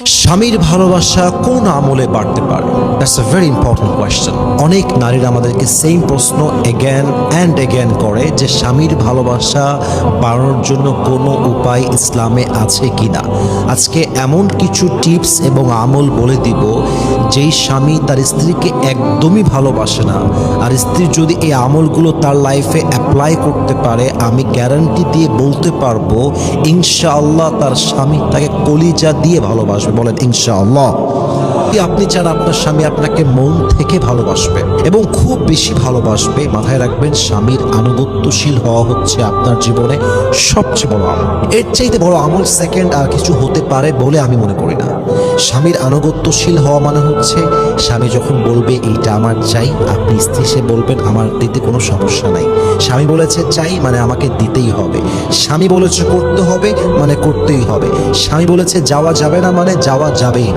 স্বামীর ভালোবাসা কোন আমলে বাড়তে পারে? That's a very important question. অনেক নারীরা আমাদেরকে সেম প্রশ্ন এগেন অ্যান্ড এগেন করে যে স্বামীর ভালোবাসা বাড়ানোর জন্য কোনো উপায় ইসলামে আছে কিনা। আজকে এমন কিছু টিপস এবং আমল বলে দিব যেই স্বামী তার স্ত্রীকে একদমই ভালোবাসে না, আর স্ত্রী যদি এই আমলগুলো তার লাইফে অ্যাপ্লাই করতে পারে, আমি গ্যারান্টি দিয়ে বলতে পারবো ইনশাআল্লাহ তার স্বামী তাকে কলিজা দিয়ে ভালোবাসবে। বলেন ইনশাআল্লাহ। আপনি চান আপনার স্বামী আপনাকে মন থেকে ভালোবাসবে এবং খুব বেশি ভালোবাসবে, মাথায় রাখবেন স্বামীর আনুগত্যশীল হওয়া হচ্ছে আপনার জীবনে সবচেয়ে বড় আমল। এর চাইতে বড় আমল সেকেন্ড আর কিছু হতে পারে বলে আমি মনে করি না। স্বামীর আনুগত্যশীল হওয়া মানে হচ্ছে স্বামী যখন বলবে এইটা আমার চাই, আপনি স্ত্রী সে বলবেন আমার দিতে কোনো সমস্যা নাই। স্বামী বলেছে চাই মানে আমাকে দিতেই হবে। স্বামী বলেছে করতে হবে মানে করতেই হবে। স্বামী বলেছে যাওয়া যাবে না মানে যাওয়া যাবেই না।